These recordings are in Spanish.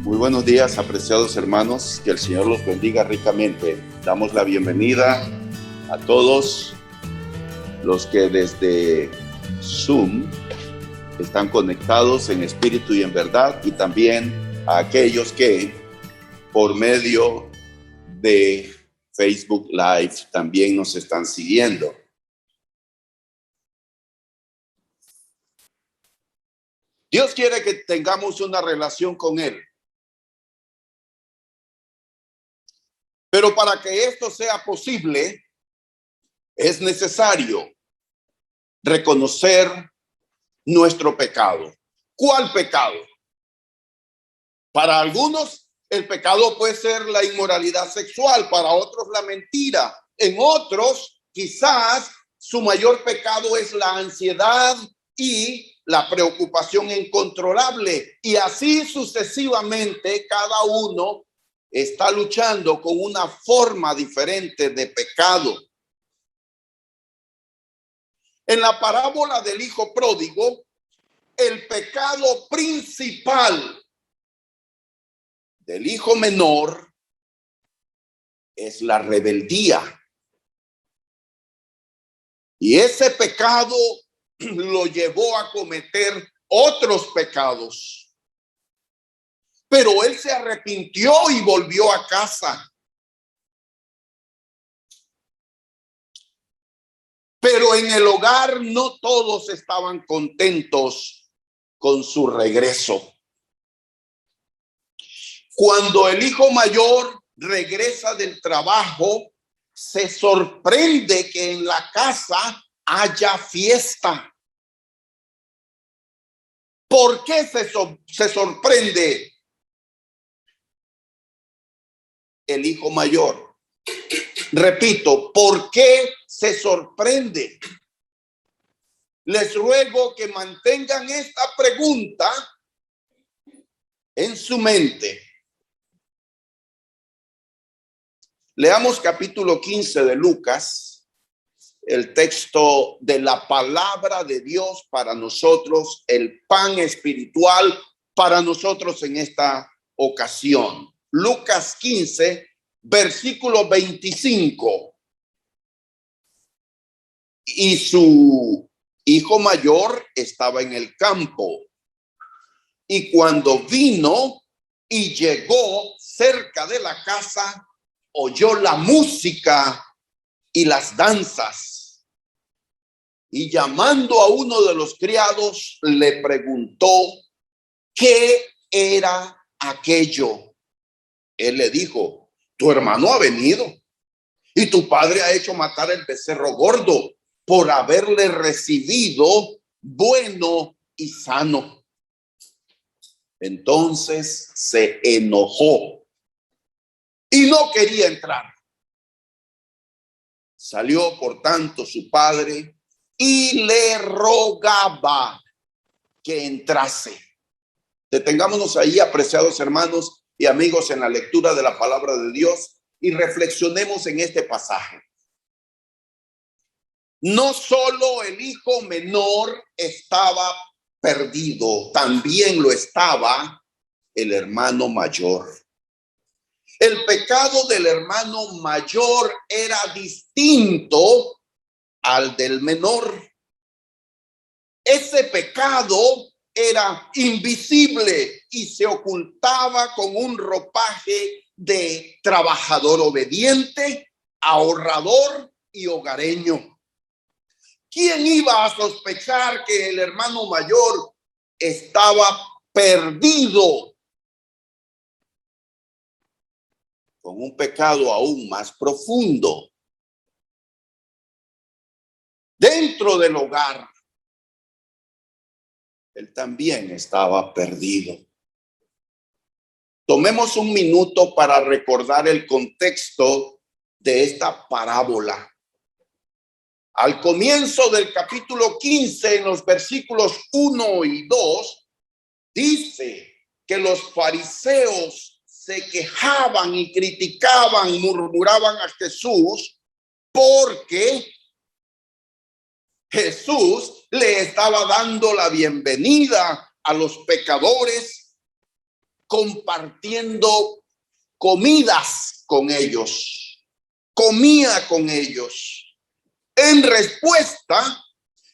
Muy buenos días, apreciados hermanos, que el Señor los bendiga ricamente. Damos la bienvenida a todos los que desde Zoom están conectados en espíritu y en verdad, y también a aquellos que por medio de Facebook Live también nos están siguiendo. Dios quiere que tengamos una relación con Él. Pero para que esto sea posible, es necesario reconocer nuestro pecado. ¿Cuál pecado? Para algunos, el pecado puede ser la inmoralidad sexual, para otros la mentira. En otros, quizás su mayor pecado es la ansiedad y la preocupación incontrolable. Y así sucesivamente, cada uno está luchando con una forma diferente de pecado. En la parábola del hijo pródigo, el pecado principal del hijo menor es la rebeldía. Y ese pecado lo llevó a cometer otros pecados. Pero él se arrepintió y volvió a casa. Pero en el hogar no todos estaban contentos con su regreso. Cuando el hijo mayor regresa del trabajo, se sorprende que en la casa haya fiesta. ¿Por qué se sorprende el hijo mayor? Repito, ¿por qué se sorprende? Les ruego que mantengan esta pregunta en su mente. Leamos capítulo 15 de Lucas, el texto de la palabra de Dios para nosotros, el pan espiritual para nosotros en esta ocasión. Lucas 15, versículo 25. Y su hijo mayor estaba en el campo. Y cuando vino y llegó cerca de la casa, oyó la música y las danzas. Y llamando a uno de los criados, le preguntó qué era aquello. Él le dijo: tu hermano ha venido y tu padre ha hecho matar el becerro gordo por haberle recibido bueno y sano. Entonces se enojó y no quería entrar. Salió por tanto su padre y le rogaba que entrase. Detengámonos ahí, apreciados hermanos y amigos, en la lectura de la palabra de Dios y reflexionemos en este pasaje. No solo el hijo menor estaba perdido, también lo estaba el hermano mayor. El pecado del hermano mayor era distinto al del menor. Ese pecado era invisible y se ocultaba con un ropaje de trabajador obediente, ahorrador y hogareño. ¿Quién iba a sospechar que el hermano mayor estaba perdido con un pecado aún más profundo? Dentro del hogar, él también estaba perdido. Tomemos un minuto para recordar el contexto de esta parábola. Al comienzo del capítulo 15, en los versículos 1 y 2, dice que los fariseos se quejaban y criticaban, murmuraban a Jesús porque Jesús le estaba dando la bienvenida a los pecadores compartiendo comidas con ellos, comía con ellos. En respuesta,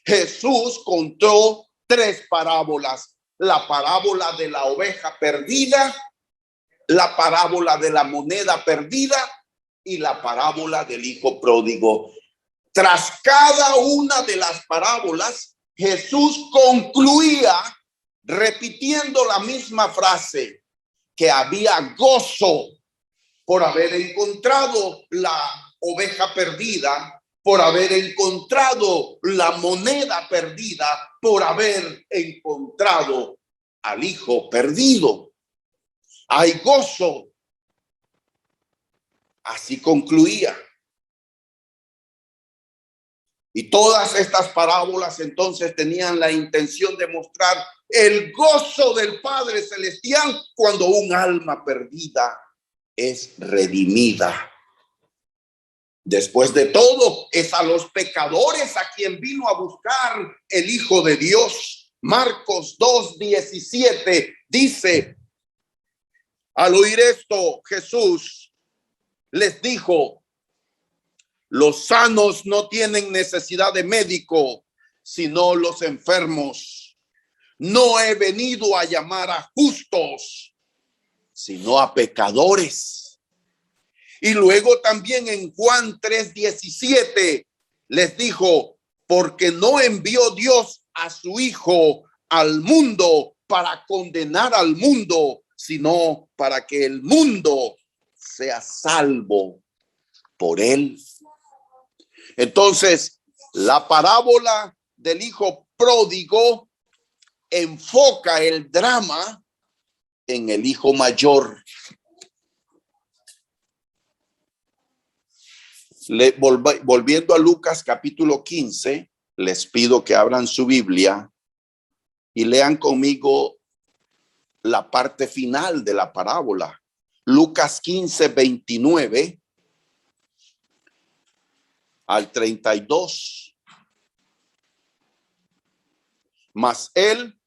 Jesús contó 3 parábolas: la parábola de la oveja perdida, la parábola de la moneda perdida y la parábola del hijo pródigo. Tras cada una de las parábolas, Jesús concluía repitiendo la misma frase, que había gozo por haber encontrado la oveja perdida, por haber encontrado la moneda perdida, por haber encontrado al hijo perdido. Hay gozo. Así concluía. Y todas estas parábolas entonces tenían la intención de mostrar el gozo del Padre Celestial cuando un alma perdida es redimida. Después de todo, es a los pecadores a quien vino a buscar el Hijo de Dios. Marcos 2:17 dice: al oír esto, Jesús les dijo: los sanos no tienen necesidad de médico, sino los enfermos. No he venido a llamar a justos, sino a pecadores. Y luego también en Juan 3:17 les dijo: porque no envió Dios a su Hijo al mundo para condenar al mundo, sino para que el mundo sea salvo por él. Entonces, la parábola del hijo pródigo enfoca el drama en el hijo mayor. Volviendo a Lucas capítulo 15, les pido que abran su Biblia y lean conmigo la parte final de la parábola. Lucas 15:29 al 32. Mas él,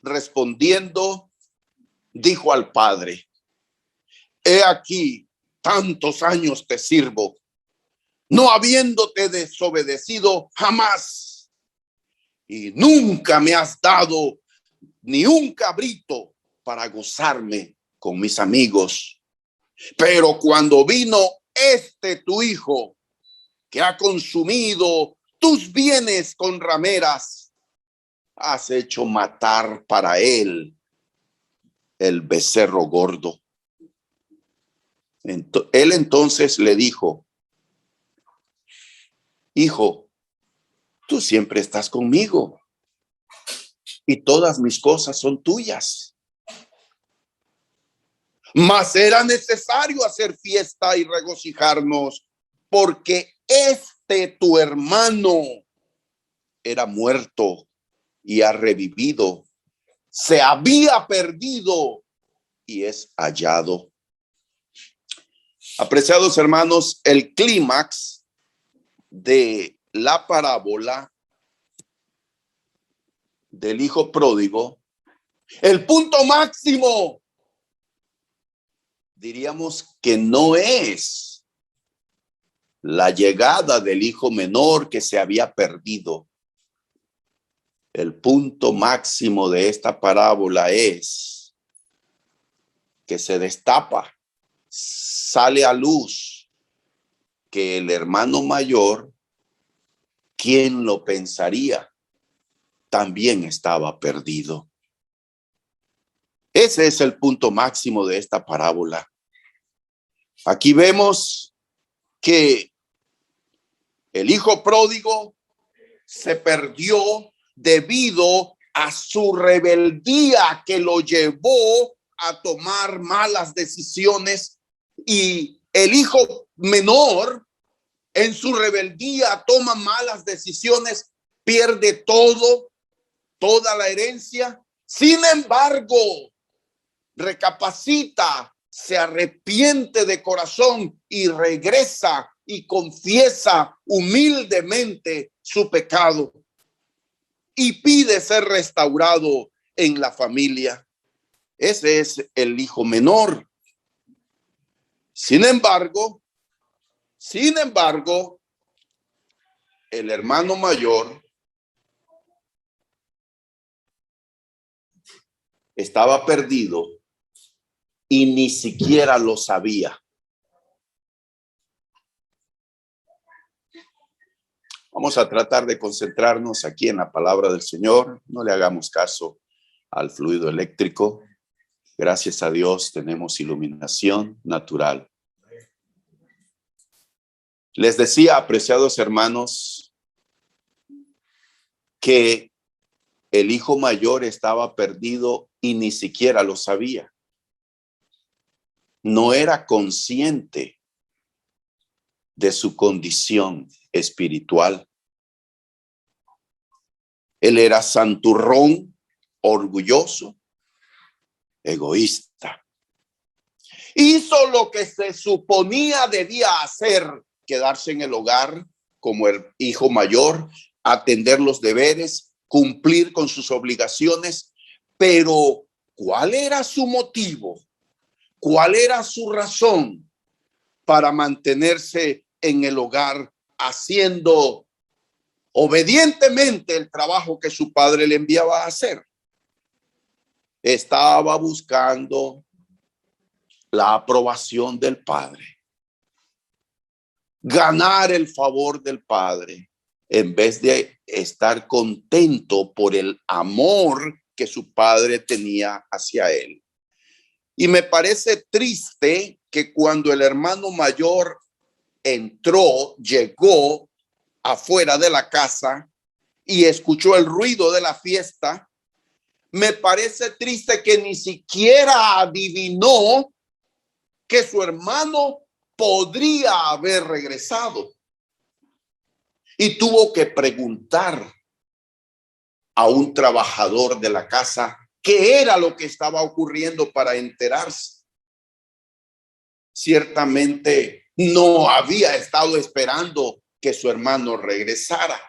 respondiendo, dijo al padre: he aquí, tantos años te sirvo, no habiéndote desobedecido jamás, y nunca me has dado ni un cabrito para gozarme con mis amigos. Pero cuando vino tu hijo, que ha consumido tus bienes con rameras, has hecho matar para él el becerro gordo. Él entonces le dijo: hijo, tú siempre estás conmigo y todas mis cosas son tuyas. Mas era necesario hacer fiesta y regocijarnos, porque tu hermano era muerto y ha revivido, se había perdido y es hallado. Apreciados hermanos, el clímax de la parábola del hijo pródigo, el punto máximo, diríamos que no es la llegada del hijo menor que se había perdido. El punto máximo de esta parábola es que se destapa, sale a luz que el hermano mayor, ¿quién lo pensaría?, también estaba perdido. Ese es el punto máximo de esta parábola. Aquí vemos que el hijo pródigo se perdió debido a su rebeldía que lo llevó a tomar malas decisiones, y el hijo menor en su rebeldía toma malas decisiones, pierde toda la herencia. Sin embargo, recapacita, se arrepiente de corazón y regresa y confiesa humildemente su pecado y pide ser restaurado en la familia. Ese es el hijo menor. Sin embargo, el hermano mayor estaba perdido y ni siquiera lo sabía. Vamos a tratar de concentrarnos aquí en la palabra del Señor. No le hagamos caso al fluido eléctrico. Gracias a Dios tenemos iluminación natural. Les decía, apreciados hermanos, que el hijo mayor estaba perdido y ni siquiera lo sabía. No era consciente de su condición espiritual. Él era santurrón, orgulloso, egoísta. Hizo lo que se suponía debía hacer, quedarse en el hogar como el hijo mayor, atender los deberes, cumplir con sus obligaciones. Pero, ¿cuál era su motivo? ¿Cuál era su razón para mantenerse en el hogar haciendo obedientemente el trabajo que su padre le enviaba a hacer? Estaba buscando la aprobación del padre, ganar el favor del padre, en vez de estar contento por el amor que su padre tenía hacia él. Y me parece triste que cuando el hermano mayor llegó afuera de la casa y escuchó el ruido de la fiesta, me parece triste que ni siquiera adivinó que su hermano podría haber regresado. Y tuvo que preguntar a un trabajador de la casa qué era lo que estaba ocurriendo para enterarse. Ciertamente no había estado esperando que su hermano regresara.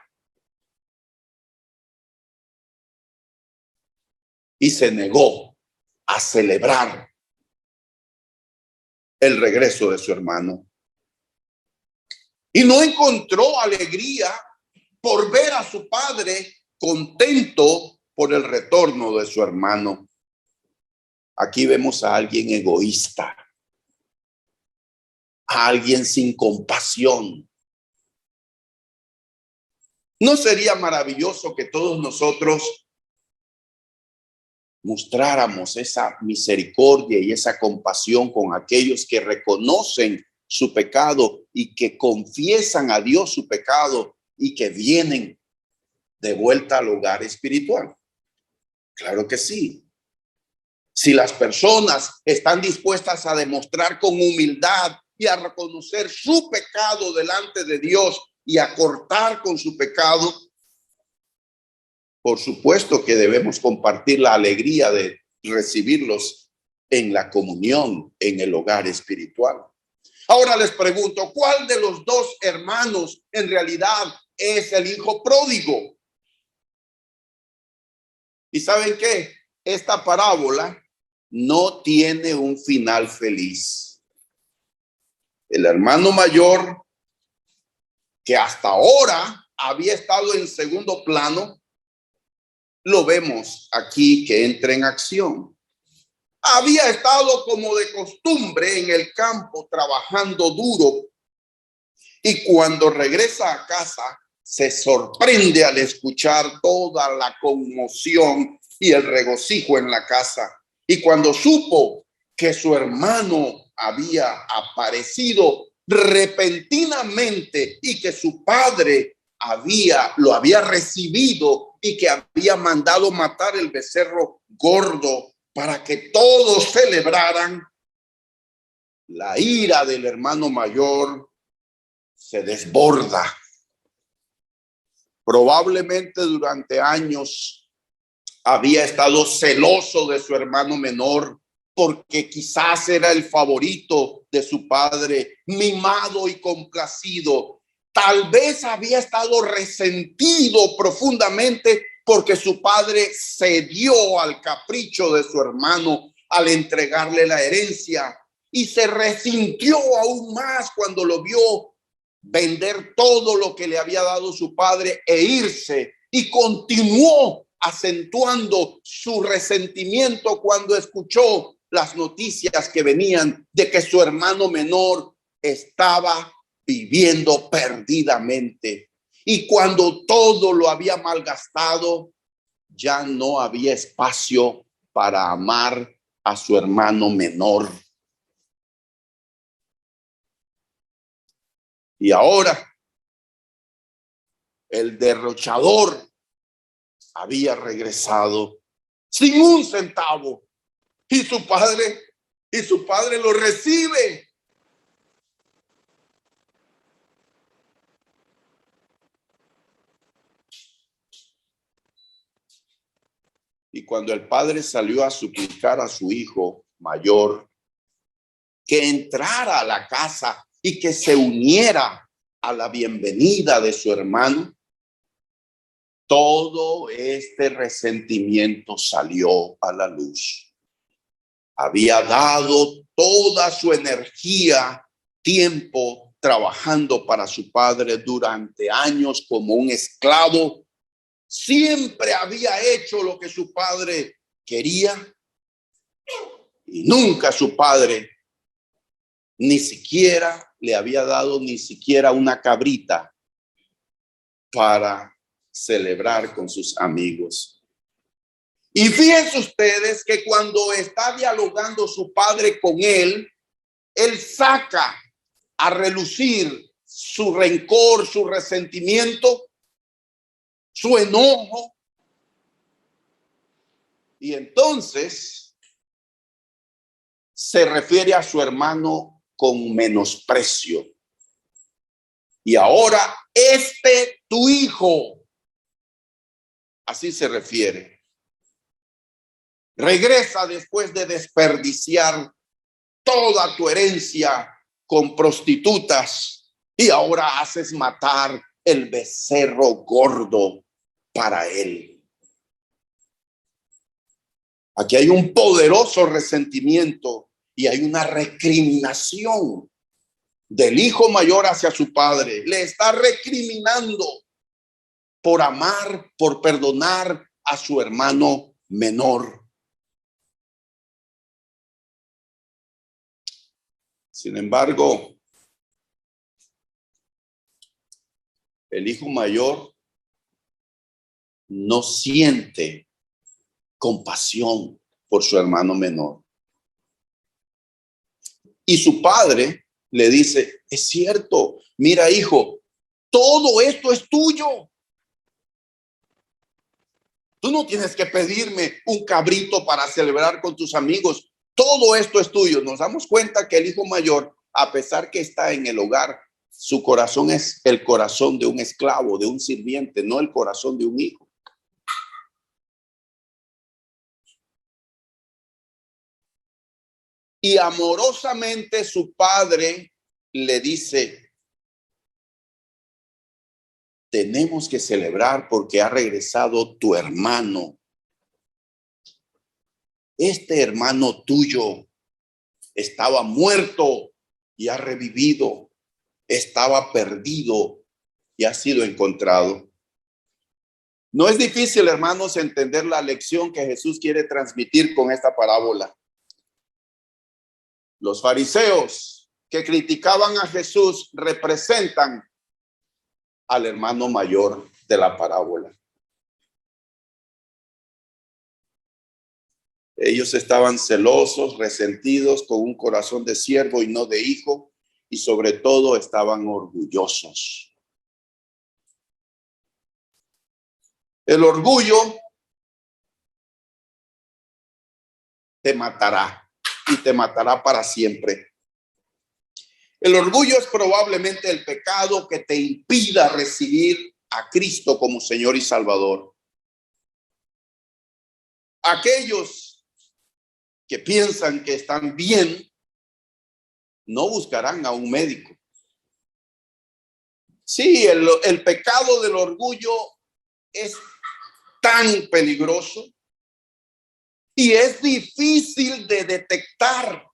Y se negó a celebrar el regreso de su hermano. Y no encontró alegría por ver a su padre contento por el retorno de su hermano. Aquí vemos a alguien egoísta, a alguien sin compasión. ¿No sería maravilloso que todos nosotros mostráramos esa misericordia y esa compasión con aquellos que reconocen su pecado y que confiesan a Dios su pecado y que vienen de vuelta al hogar espiritual? Claro que sí. Si las personas están dispuestas a demostrar con humildad y a reconocer su pecado delante de Dios y a cortar con su pecado, por supuesto que debemos compartir la alegría de recibirlos en la comunión, en el hogar espiritual. Ahora les pregunto, ¿cuál de los dos hermanos en realidad es el hijo pródigo? ¿Y saben qué? Esta parábola no tiene un final feliz. El hermano mayor, que hasta ahora había estado en segundo plano, lo vemos aquí que entra en acción. Había estado como de costumbre en el campo trabajando duro, y cuando regresa a casa se sorprende al escuchar toda la conmoción y el regocijo en la casa. Y cuando supo que su hermano había aparecido repentinamente y que su padre lo había recibido y que había mandado matar el becerro gordo para que todos celebraran, la ira del hermano mayor se desborda. Probablemente durante años había estado celoso de su hermano menor porque quizás era el favorito de su padre, mimado y complacido. Tal vez había estado resentido profundamente porque su padre cedió al capricho de su hermano al entregarle la herencia y se resintió aún más cuando lo vio vender todo lo que le había dado su padre e irse, y continuó acentuando su resentimiento cuando escuchó las noticias que venían de que su hermano menor estaba viviendo perdidamente. Y cuando todo lo había malgastado, ya no había espacio para amar a su hermano menor. Y ahora el derrochador había regresado sin un centavo, y su padre lo recibe. Y cuando el padre salió a suplicar a su hijo mayor que entrara a la casa y que se uniera a la bienvenida de su hermano, todo este resentimiento salió a la luz. Había dado toda su energía, tiempo, trabajando para su padre durante años como un esclavo. Siempre había hecho lo que su padre quería, y nunca su padre ni siquiera le había dado ni siquiera una cabrita para celebrar con sus amigos. Y fíjense ustedes que cuando está dialogando su padre con él saca a relucir su rencor, su resentimiento, su enojo. Y entonces se refiere a su hermano con menosprecio. Y ahora, tu hijo, así se refiere, regresa después de desperdiciar toda tu herencia con prostitutas, y ahora haces matar el becerro gordo para él. Aquí hay un poderoso resentimiento y hay una recriminación del hijo mayor hacia su padre. Le está recriminando por amar, por perdonar a su hermano menor. Sin embargo, el hijo mayor no siente compasión por su hermano menor. Y su padre le dice: es cierto, mira, hijo, todo esto es tuyo. Tú no tienes que pedirme un cabrito para celebrar con tus amigos. Todo esto es tuyo. Nos damos cuenta que el hijo mayor, a pesar que está en el hogar, su corazón es el corazón de un esclavo, de un sirviente, no el corazón de un hijo. Y amorosamente su padre le dice: tenemos que celebrar porque ha regresado tu hermano. Este hermano tuyo estaba muerto y ha revivido. Estaba perdido y ha sido encontrado. No es difícil, hermanos, entender la lección que Jesús quiere transmitir con esta parábola. Los fariseos que criticaban a Jesús representan al hermano mayor de la parábola. Ellos estaban celosos, resentidos, con un corazón de siervo y no de hijo, y sobre todo estaban orgullosos. El orgullo te matará, y te matará para siempre. El orgullo es probablemente el pecado que te impida recibir a Cristo como Señor y Salvador. Aquellos que piensan que están bien no buscarán a un médico. Sí, el pecado del orgullo es tan peligroso Y es difícil de detectar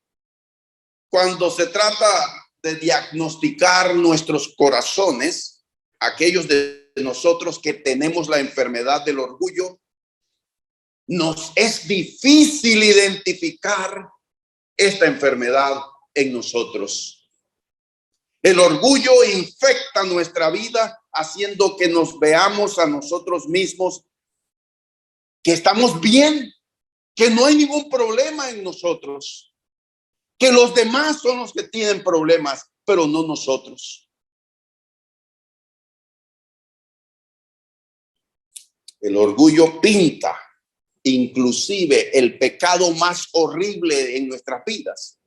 cuando se trata de diagnosticar nuestros corazones, aquellos de nosotros que tenemos la enfermedad del orgullo. Nos es difícil identificar esta enfermedad en nosotros. El orgullo infecta nuestra vida, haciendo que nos veamos a nosotros mismos que estamos bien, que no hay ningún problema en nosotros, que los demás son los que tienen problemas, pero no nosotros. El orgullo pinta inclusive el pecado más horrible en nuestras vidas.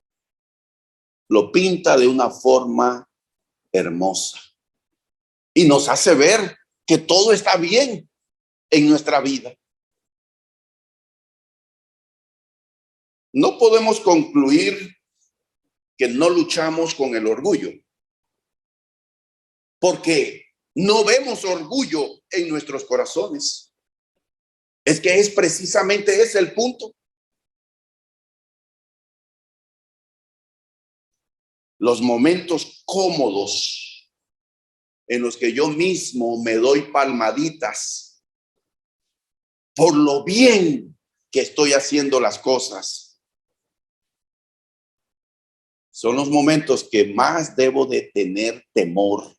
Lo pinta de una forma hermosa y nos hace ver que todo está bien en nuestra vida. No podemos concluir que no luchamos con el orgullo, porque no vemos orgullo en nuestros corazones. Es que es precisamente ese el punto. Los momentos cómodos en los que yo mismo me doy palmaditas por lo bien que estoy haciendo las cosas, son los momentos que más debo de tener temor.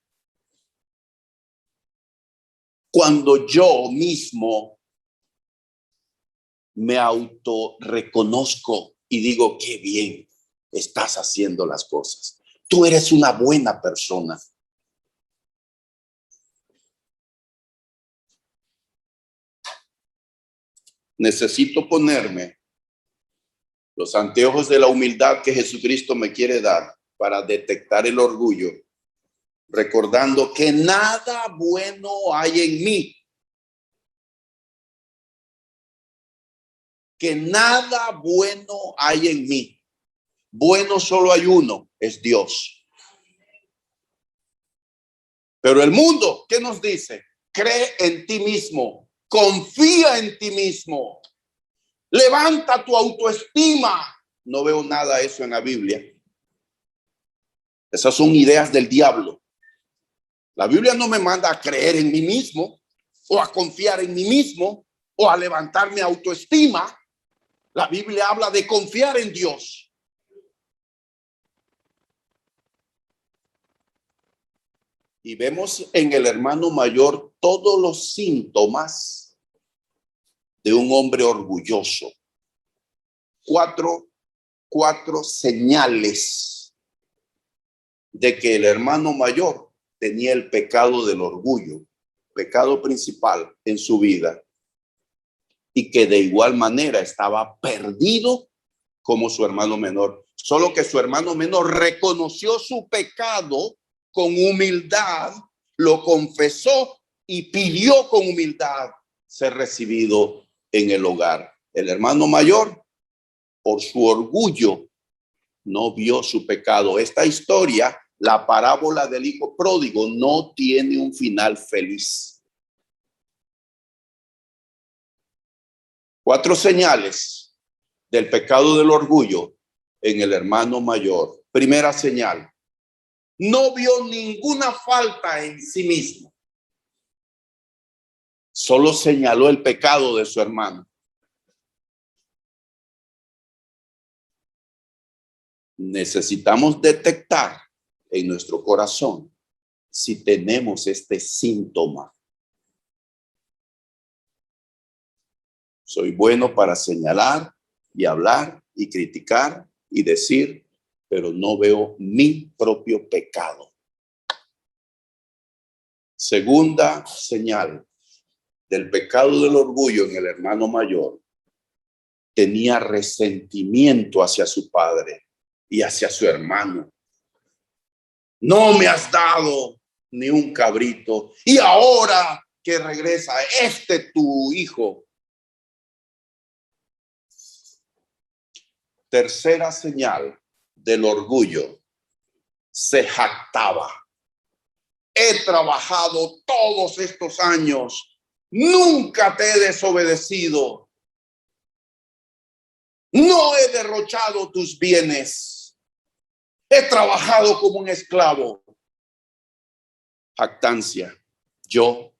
Cuando yo mismo me auto reconozco y digo, qué bien estás haciendo las cosas. Tú eres una buena persona. Necesito ponerme los anteojos de la humildad que Jesucristo me quiere dar para detectar el orgullo, recordando que nada bueno hay en mí. Que nada bueno hay en mí. Bueno solo hay uno, es Dios. Pero el mundo, ¿qué nos dice? Cree en ti mismo, confía en ti mismo, levanta tu autoestima. No veo nada de eso en la Biblia. Esas son ideas del diablo. La Biblia no me manda a creer en mí mismo, o a confiar en mí mismo, o a levantar mi autoestima. La Biblia habla de confiar en Dios. Y vemos en el hermano mayor todos los síntomas de un hombre orgulloso. Cuatro señales de que el hermano mayor tenía el pecado del orgullo, pecado principal en su vida, y que de igual manera estaba perdido como su hermano menor. Solo que su hermano menor reconoció su pecado con humildad, lo confesó y pidió con humildad ser recibido en el hogar. El hermano mayor, por su orgullo, no vio su pecado. Esta historia, la parábola del hijo pródigo, no tiene un final feliz. 4 señales del pecado del orgullo en el hermano mayor. Primera señal: no vio ninguna falta en sí mismo. Solo señaló el pecado de su hermano. Necesitamos detectar en nuestro corazón si tenemos este síntoma. Soy bueno para señalar y hablar y criticar y decir, pero no veo mi propio pecado. Segunda señal del pecado del orgullo en el hermano mayor: tenía resentimiento hacia su padre y hacia su hermano. No me has dado ni un cabrito, y ahora que regresa tu hijo. Tercera señal del orgullo: se jactaba. He trabajado todos estos años, nunca te he desobedecido. No he derrochado tus bienes. He trabajado como un esclavo. Jactancia. Yo.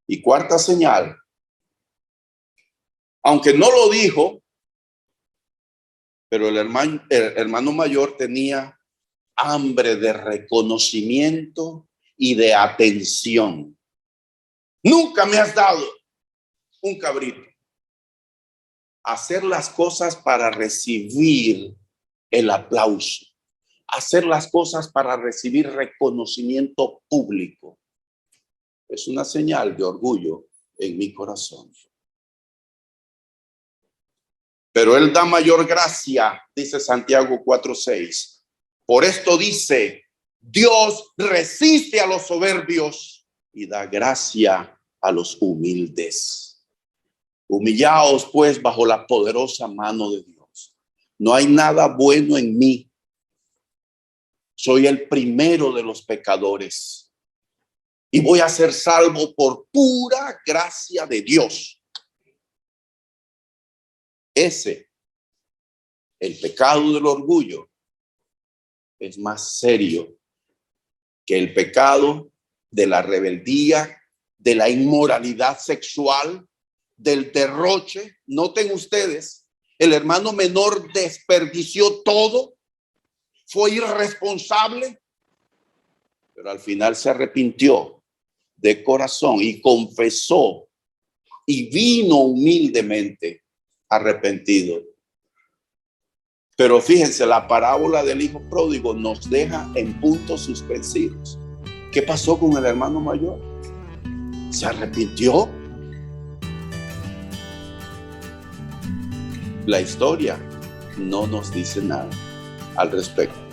Y cuarta señal. Aunque no lo dijo, pero el hermano mayor tenía hambre de reconocimiento y de atención. Nunca me has dado un cabrito. Hacer las cosas para recibir el aplauso. Hacer las cosas para recibir reconocimiento público. Es una señal de orgullo en mi corazón. Pero Él da mayor gracia, dice Santiago 4:6. Por esto dice, Dios resiste a los soberbios y da gracia a los humildes. Humillaos pues bajo la poderosa mano de Dios. No hay nada bueno en mí. Soy el primero de los pecadores y voy a ser salvo por pura gracia de Dios. El pecado del orgullo, es más serio que el pecado de la rebeldía, de la inmoralidad sexual, del derroche. Noten ustedes, el hermano menor desperdició todo, fue irresponsable, pero al final se arrepintió de corazón y confesó y vino humildemente arrepentido. Pero fíjense, la parábola del hijo pródigo nos deja en puntos suspensivos. ¿Qué pasó con el hermano mayor? ¿Se arrepintió? La historia no nos dice nada al respecto.